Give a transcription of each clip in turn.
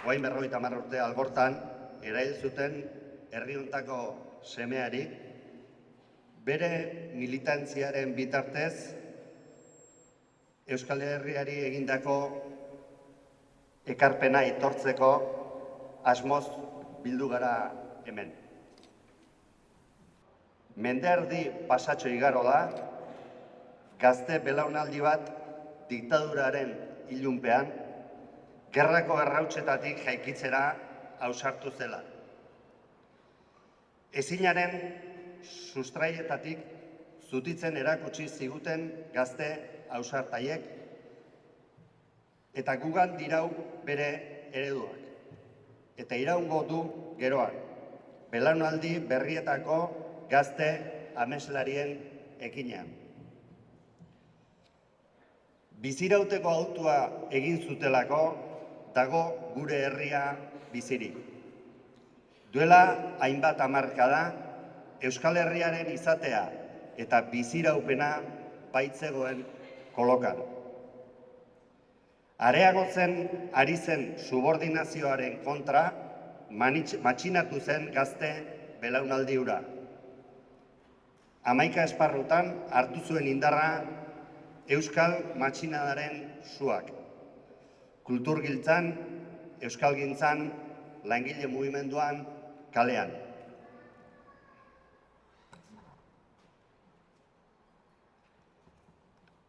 Orain 50 urte algortan, erail zuten herri hontako semeari, bere militantziaren bitartez, Euskal Herriari egindako ekarpena aitortzeko asmoz bildu gara hemen. Mende erdi pasatxo igaro da, gazte belaunaldi bat diktaduraren ilunpean, gerrako errautsetatik jaikitzera ausartu zela. Ezinaren sustraietatik zutitzen erakutsi ziguten gazte ausartaiek, eta gugan dirau bere ereduak. Eta iraungo du geroan, belaunaldi berrietako gazte ameslarien ekinean. Bizirauteko autua egin zutelako, dago gure herria bizirik. Duela hainbat hamarkada, Euskal Herriaren izatea eta biziraupena baitzegoen kolokan. Areagotzen ari zen subordinazioaren kontra matxinatu zen gazte belaunaldi hura. 11 esparrutan hartu zuen indarra Euskal matxinadaren suak. Kulturgiltzan, euskalgintzan, langile mugimenduan, kalean.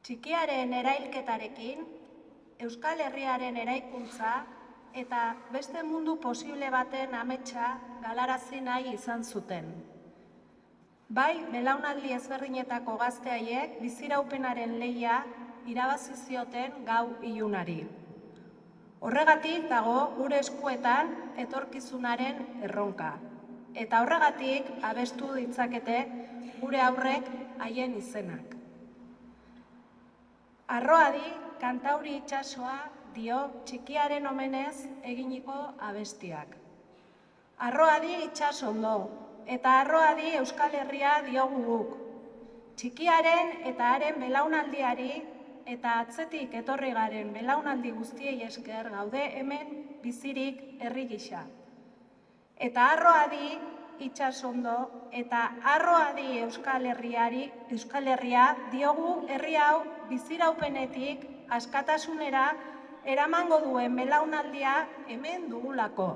Txikiaren erailketarekin, Euskal Herriaren eraikuntza eta beste mundu posible baten ametsa galarazi nahi izan zuten. Bai, belaunaldi ezberdinetako gazte haiek biziraupenaren lehia irabazi zioten gau ilunari. Horregatik dago gure eskuetan etorkizunaren erronka. Eta horregatik abestu ditzakete gure aurrek haien izenak. Arroadi, kantauri itsasoa dio txikiaren omenez eginiko abestiak. Arroadi itsasondo, eta arroadi Euskal Herria diogu guk. Txikiaren eta haren belaunaldiari eta atzetik etorri garen belaunaldi guztiei esker gaude hemen bizirik herri gisa. Eta arroadi itsasondo eta arroadi Euskal Herria diogu herri hau biziraupenetik askatasunera eramango duen belaunaldia hemen dugulako.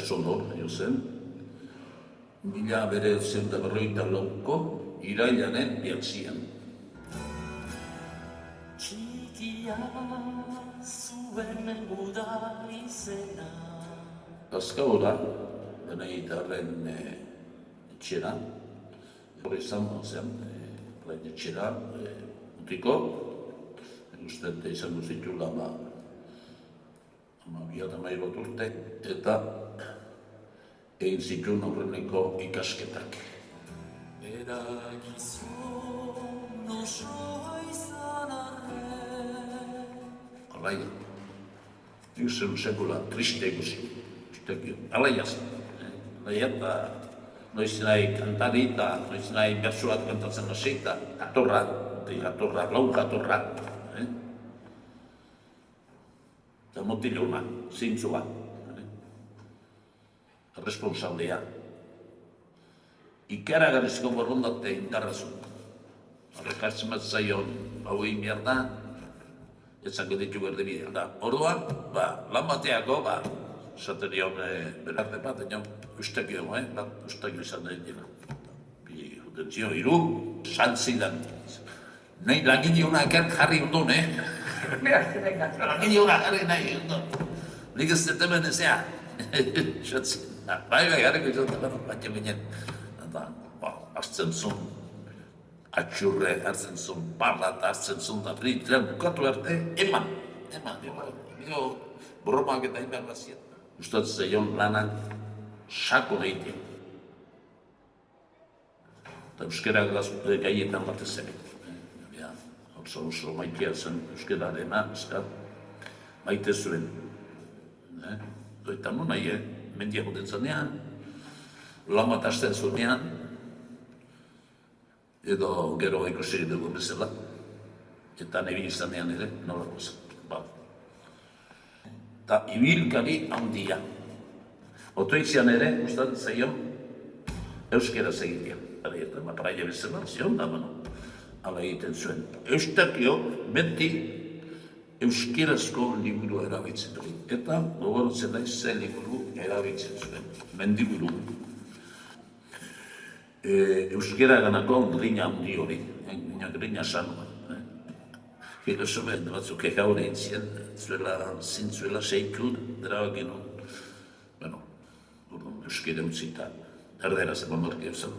Itxasondor, jo zen, 1954ko irailaren 9. Txikia zuen guda izena. Azkaura, Beneditarren etxera, hori izan zen, etxera, utiko, uste izango zitula, 2008 urte, eta egin zituen aurreneko ikasketak. Eragizun osoa izan arren. Alaia. Nik zen sekula triste ikusi. Alaia zen. Alaia eta noiz nahi kantari eta noiz nahi bertso bat kantatzen hasi eta jatorra, lau jatorra. Eta motiluna, zintzua. Responsablea. Ikaragarrizko borondate indarrazu. Horrekartzen bat zaion, hau egin behar da, etzango ditu berde bidea da. Orduan, lan bateako, esaten dion berarte bat, ustakio, ustakio izan da dira. Juten zion, hiru, santzidan. Nahi langile honak jarri ondon, langile honak jarri nahi ondon. Nik ez dut hemen ezea. Bai, garriko izan da, baina ginen. Hartzen zuen, atxurre hartzen zuen, parlat hartzen zuen, da tren bukatu arte, eman. Borromak eta inbar bazien. Gustatzen zaion lanak sako nahitea. Eta euskerak gaietan batez ere. Oso maitea zen euskerarena, maite zuen. Eta non nahi, mendiak goten zanean, lan bat hasten zuenean, edo gero ikusi dugu bezala, eta nebi izanean ere, nola zen. Eta ibilkari handia. Otoitzean ere, gustatzen zaion, euskeraz egitea. Eta praia bezala, zion da, ala egiten zuen. Eustakio, beti, euskerazko liburu erabiltzen du. Eta gogoratzen da ze liburu erabiltzen zuen. Mendiburu. Euskera ganako grina handi hori. Grina sanua. Filosofen batzuk ekaure intzien, zintzuela seiku, drabakin hon. Euskera utzita, erdera zegoen marki eusen.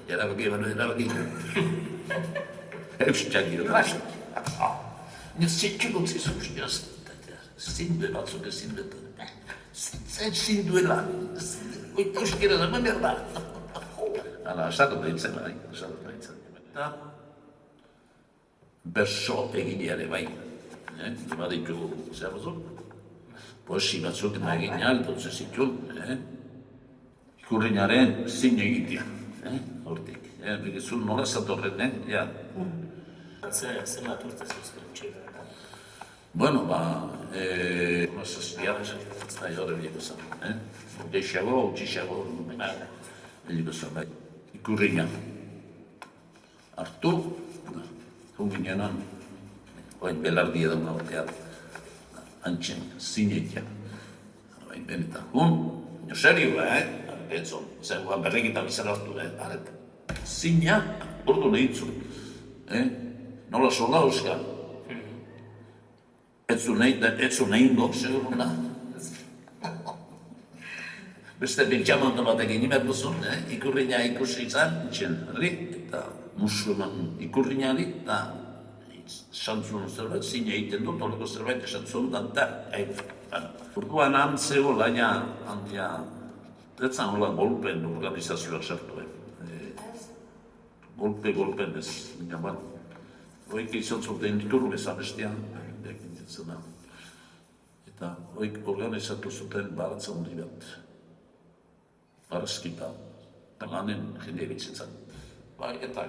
Erabaki. Eustak gero. Zitxik utzi zuzkiaz, zinde batzuk ezin betan. Zinduela, euskera zaman behar da. Hala, esatu behitzen. Eta berso egineare bai. Baditu, zer batzuk? Poesi batzuk eginean, dutze zituen. Ikurrinaren zin egitea. Hortik. Begizun nola zatorren, Zer bat urte zuzken txera? Bueno, zazpiarra, hori biliko zan. Geixago, utxixago, biliko zan, bai. Ikurrina. Artu, junginean, oain belardia dauna batean, antxen, zinetia. Oain benetan, serio, etzon, zegoan berrekitan bizarra hartu, areta. Zina, ordu lehitzun. Nola sola euskal. Etzu nahin gok, segur da. Beste bintxamanto bat egin imer duzun, ikurrina ikusi izan, eta musulman ikurrinari, eta santzun zerbait, zine egiten dut, oleko zerbait esantzun da, urduan antzeo laia, etzan hola golpen organizazioak sartu. Golpen ez, Hoik izan zuten diturru bezan bestean, eta hoik organizatu zuten baratza hundi bat. Barazkipa, lanen jende egitzen zen. Eta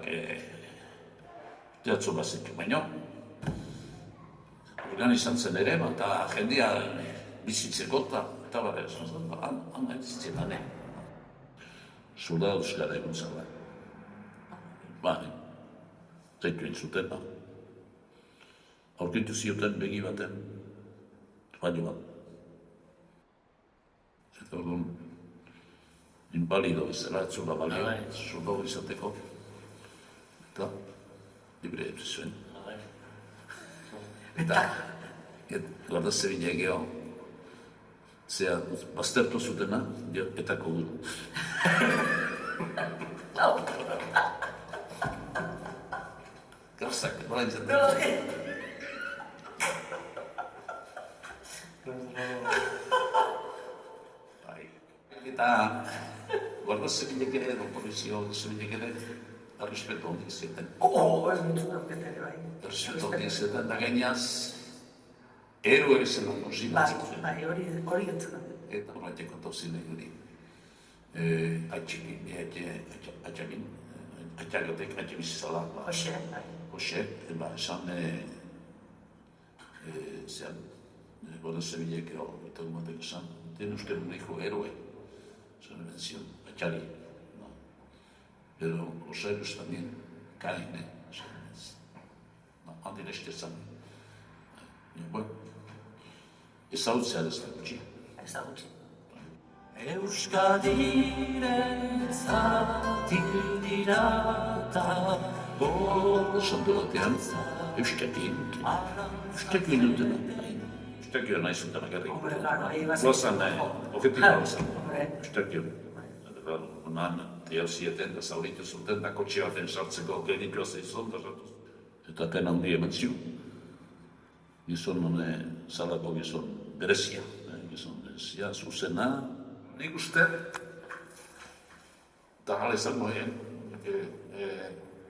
teatzo bazik, baina organizatzen ere, eta jendea bizitzeko eta bara esan zen, han egiten lanen. Soldadu euskara egun zela. Zaitu entzuten da. Aurkitu zioten begi baten, baino bat. Eta orduan, invalido bezala, ez zula balio, Bai. soldadu izateko. Eta, libre zuen. Eta, Guarda Zibila geho, zea, baztertu zutena, etako buru. Gauzak, nola izaten. Bai. Eta, Guarda Zibilek ere, edo polizio Zibilek ere, errespetu hondik zeten. Ez nintzuna ere bai. Errespetu hondik zeten, da gainaz, eroe bezala konsilatzen. Bai, hori entzuna. Eta horretik kontau zine guri. Atxagotek, atxabizizala. Hoxe, bai. Hoxe, esan, zean, Guarda Zibilek eta umatek esan, den uste uniko eroe. Esan benzion, atxari. Pero Rosarios también caen, handi neske zan. Bueno, ezautzea ez da gutxi. Ez da gutxi. Euskadirentzat dira eta Santo batean, euskakin dutena. Eustakio nahi zutena gerri. Lozan, objetiba lozan. Eustakio. Honan, zieten da zauritu zuten, da kotxe baten sartzeko kreditua zeizun, da sartu. Eta tena hundi eman ziu. Gizon zalako gizon berezia. Gizon berezia, zuzena. Nik uste, eta hala izango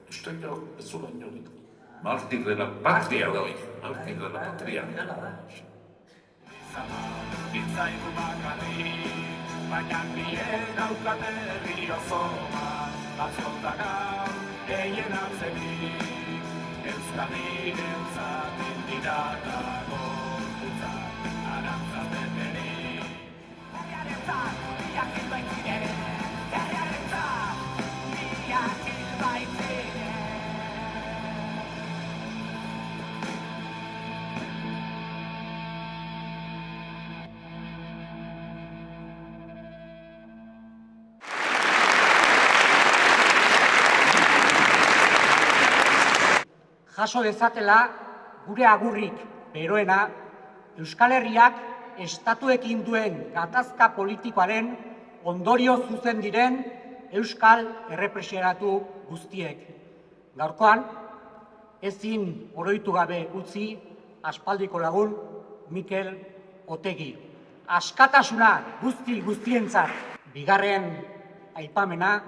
Eustakio ez zula inorik. Martir de la patria da hoi. Martir de la patria. Itzaigu bakarrik, baina nire daukate herri oso bat, atzota gaur, gehien atzenik, Euskadirentzat dira eta gorputzak, arantzat betenik. Herriarentzat, biak hil baitzire, herriarentzat, biak hil baitzire. Jaso dezatela gure agurrik beroena Euskal Herriak estatuekin duen gatazka politikoaren ondorio zuzen diren euskal errepresionatu guztiek. Gaurkoan, ezin oroitu gabe utzi aspaldiko lagun Mikel Otegi. Askatasuna guztientzat. Bigarren aipamena,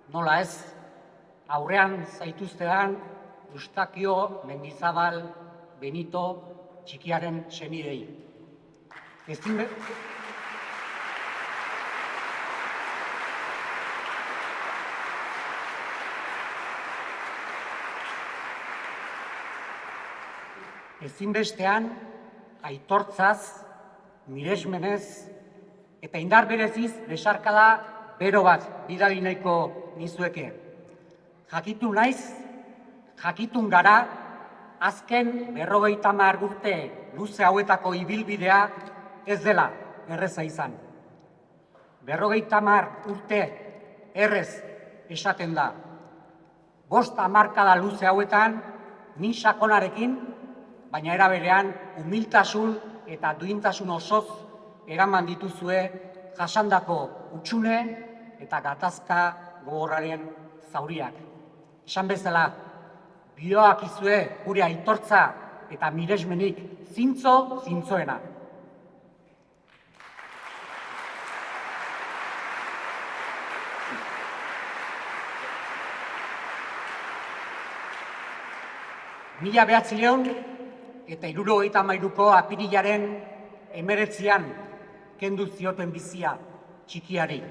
nola ez, aurrean zaituztean Eustakio Mendizabal Benito txikiaren senidei. Ezinbestean, aitortzaz, miresmenez eta indar bereziz besarkada bero bat bidali nahiko nizueke. Jakitun gara, azken 50 urte luze hauetako ibilbidea ez dela erreza izan. 50 urte errez esaten da. 5 hamarkada luze hauetan, min sakonarekin, baina era berean umiltasun eta duintasun osoz eraman dituzue jasandako hutsune eta gatazka gogorraren zauriak. Esan bezala, bioak izue gure aitortza eta miresmenik zintzoena. Mila 1973ko apirilaren 19 kendu zioten bizia txikiari.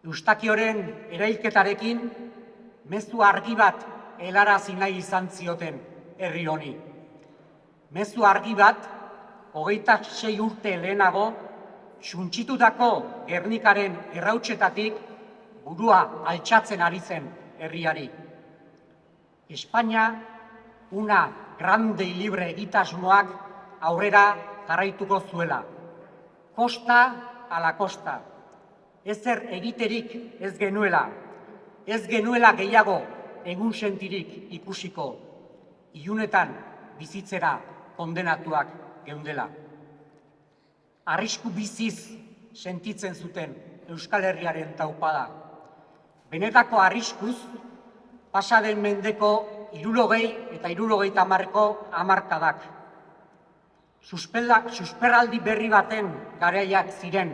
Eustakioren erailketarekin mezu argi bat helarazi nahi izan zioten herri honi. Mezu argi bat, 26 urte lehenago, suntsitutako Gernikaren errautsetatik burua altxatzen ari zen herriari. Espainia, una grande y libre egitasmoak aurrera jarraituko zuela. Kosta ala kosta. Ezer egiterik ez genuela gehiago egun sentirik ikusiko, ilunetan bizitzera kondenatuak geundela. Arrisku biziz sentitzen zuten Euskal Herriaren taupada. Benetako arriskuz, pasaden mendeko 60 eta 70ko hamarkadak. Susperraldi berri baten garaiak ziren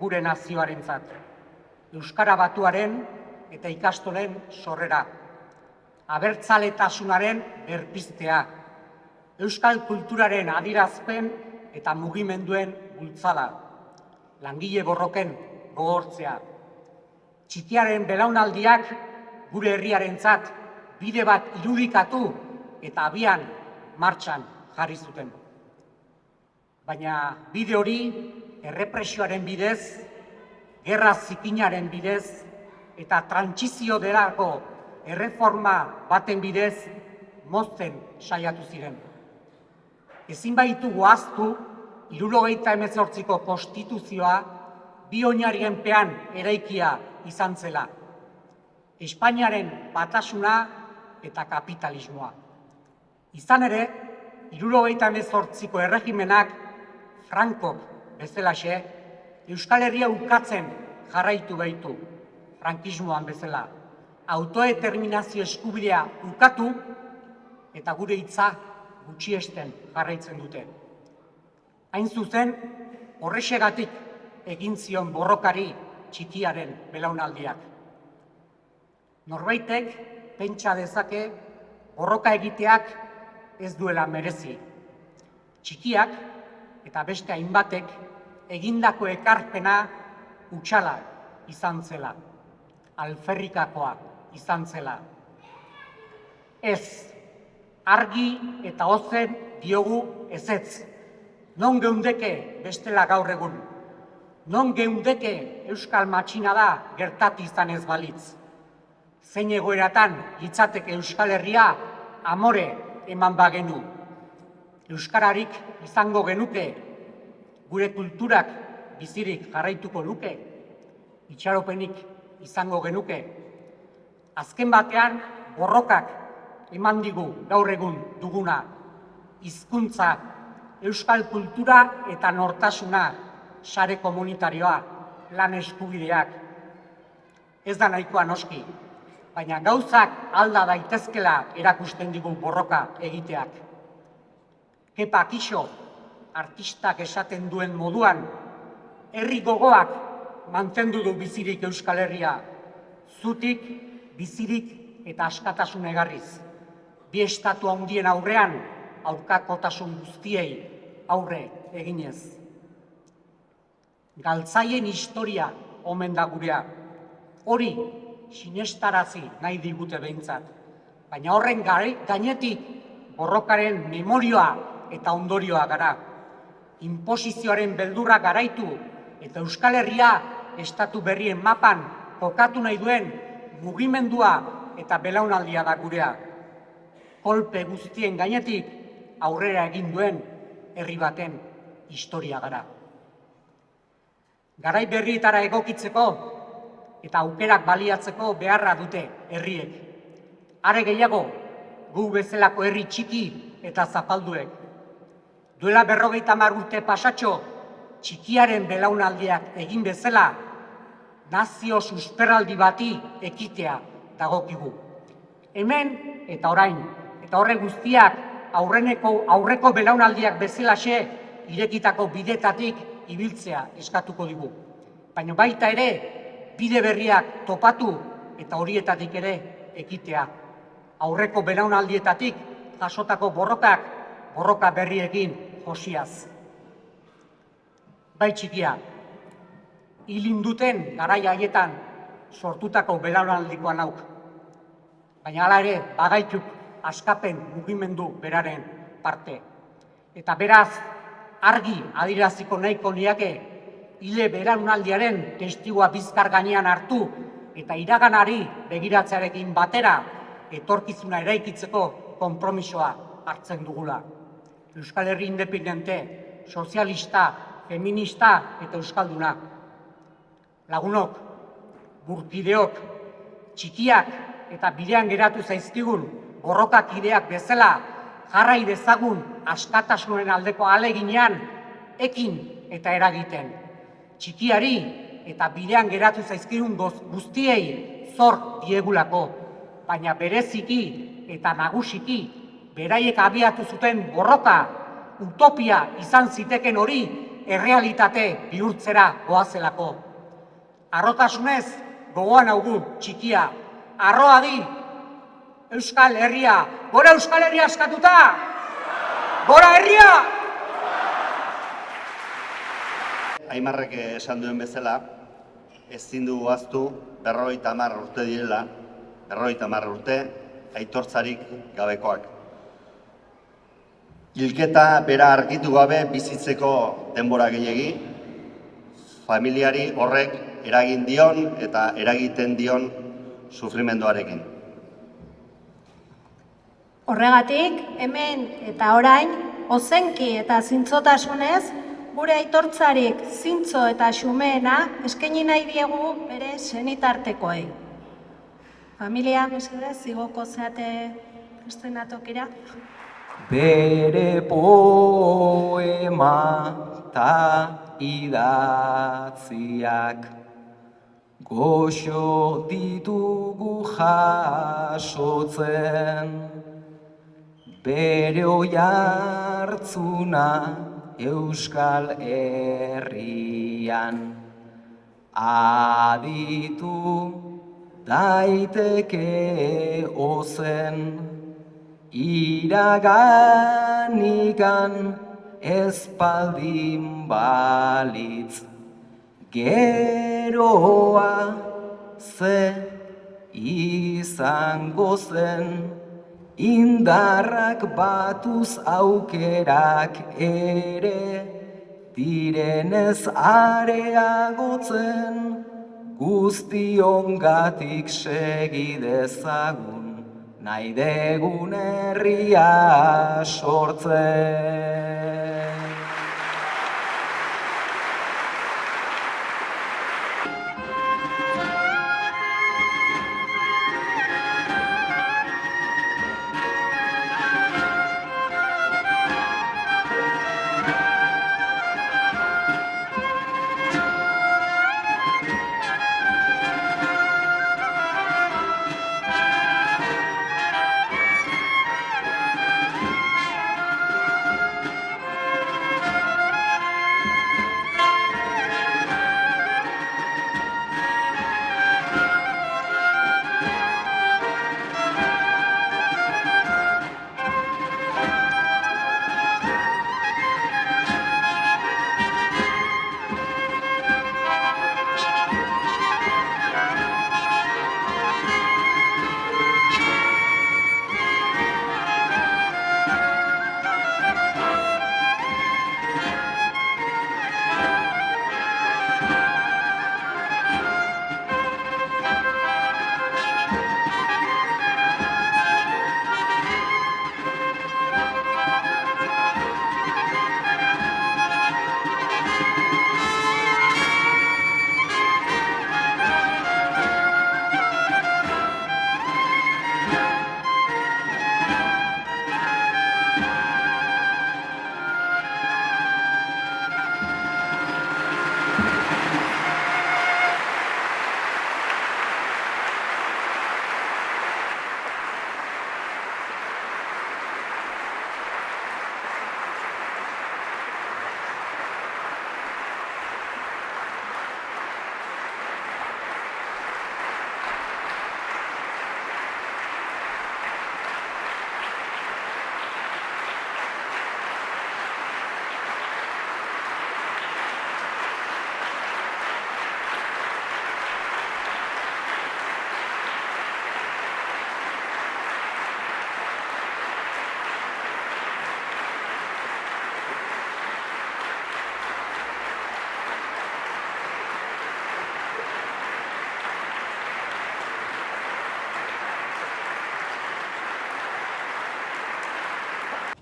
gure nazioarentzat. Euskara batuaren eta ikastolen sorrera. Abertzaletasunaren berpiztea. Euskal kulturaren adierazpen eta mugimenduen bultzada. Langile borroken gogortzea. Txikiaren belaunaldiak gure herriarentzat bide bat irudikatu eta abian martxan jarri zuten. Baina bide hori errepresioaren bidez, gerra zikinaren bidez eta trantsizio delako erreforma baten bidez mozten saiatu ziren. Ezin baitugu ahaztu 78ko konstituzioa bi oinarrienpean eraikia izan zela. Espainiaren batasuna eta kapitalismoa. Izan ere, 78ko erregimenak Frankok bezalaxe Euskal Herria ukatzen jarraitu baitu, frankismoan bezala. Autodeterminazio eskubidea ukatu eta gure hitza gutxiesten jarraitzen dute. Hain zuzen, horrexegatik egin zion borrokari txikiaren belaunaldiak. Norbaitek pentsa dezake borroka egiteak ez duela merezi. Txikiak eta beste hainbatek egindako ekarpena hutsala izan zela, alferrikakoa izan zela. Ez, argi eta ozen diogu ezetz. Non geundeke bestela gaur egun? Non geundeke Euskal Matxinada gertatu izan ez balitz? Zein egoeratan litzateke Euskal Herria amore eman bagenu? Euskararik izango genuke, gure kulturak bizirik jarraituko luke, itxaropenik izango genuke. Azken batean, borrokak eman digu gaur egun duguna, hizkuntza, euskal kultura eta nortasuna, sare komunitarioa, lan eskubideak. Ez da nahikoa noski, baina gauzak alda daitezkela erakusten digu borroka egiteak. Kepa Kixo, artistak esaten duen moduan, herri gogoak mantendu du bizirik Euskal Herria, zutik, bizirik eta askatasun egarriz. Bi estatu handien aurrean, aurkakotasun guztiei aurre eginez. Galtzaien historia omen da gurea, hori sinestarazi nahi digute behintzat, baina horren gainetik borrokaren memorioa eta ondorioa gara. Inposizioaren beldurra garaitu eta Euskal Herria estatu berrien mapan kokatu nahi duen mugimendua eta belaunaldia da gurea. Kolpe guztien gainetik aurrera egin duen herri baten historia gara. Garai berrietara egokitzeko eta aukerak baliatzeko beharra dute herriek. Are gehiago, gu bezalako herri txiki eta zapalduek. Duela 50 urte pasatxo, txikiaren belaunaldiak egin bezala, nazio susperraldi bati ekitea dagokigu. Hemen eta orain, eta horre guztiak aurreko belaunaldiak bezalaxe irekitako bidetatik ibiltzea eskatuko digu. Baina baita ere, bide berriak topatu eta horietatik ere ekitea. Aurreko belaunaldietatik jasotako borroka berriekin josiaz. Bai txikia, hilinduten garai haietan sortutako belaunaldikoa nauk. Baina hala ere, bagaituk askapen mugimendu beraren parte. Eta beraz, argi adieraziko nahiko niake, hile belaunaldiaren testigua bizkar gainean hartu eta iraganari begiratzearekin batera etorkizuna eraikitzeko konpromisoa hartzen dugula. Euskal Herri independente, sozialista, feminista eta euskalduna lagunok, burkideok, txikiak eta bidean geratu zaizkigun borrokakideak bezala jarrai dezagun askatasunen aldeko ahaleginean ekin eta eragiten. Txikiari eta bidean geratu zaizkigun guztiei zor diegulako, baina bereziki eta nagusiki beraiek abiatu zuten borroka, utopia izan ziteken hori errealitate bihurtzera goazelako. Harrotasunez gogoan haugu txikia, harroa di Euskal Herria, gora Euskal Herria askatuta! Gora herria! Aimarrek esan duen bezala, ezin dugu ahaztu 50 urte direla, 50 urte aitortzarik gabekoak. Hilketa bera argitu gabe bizitzeko denbora gehiegi, familiari horrek eragin dion eta eragiten dion sufrimenduarekin. Horregatik, hemen eta orain, ozenki eta zintzotasunez, gure aitortzarik zintzo eta xumeena eskaini nahi diegu bere senitartekoei. Familia, mesedez, zigoko zeate eszenatokira? Bere poema ta idatziak goxo ditugu jasotzen, bere oihartzuna Euskal Herrian aditu daiteke ozen, iraganikan espaldin balitz, geroa ze izango zen, indarrak batuz aukerak ere, direnez areagotzen, guztiongatik segi dezagun, nahi degun herria sortzen.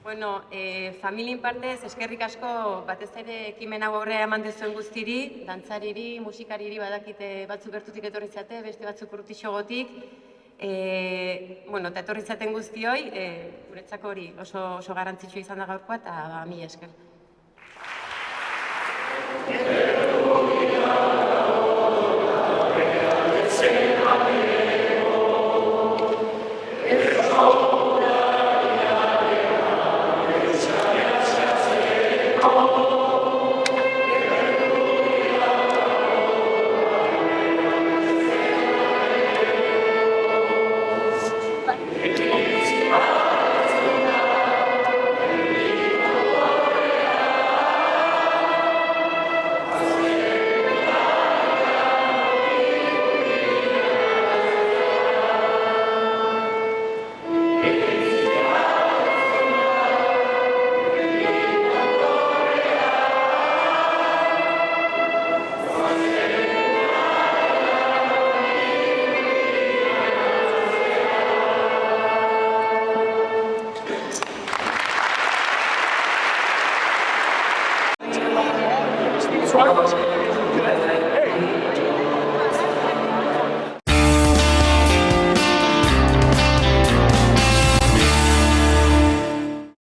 Bueno, familien partez eskerrik asko batez ere ekimen hau aurrera eman duzuen guztiri, dantzariri, musikariri badakite batzuk gertutik etorri zate, beste batzuk urtixogotik. Bueno, eta etorri zaten guztioi, guretzako hori oso garrantzitsua izan da gaurkoa eta mila esker. Suárez.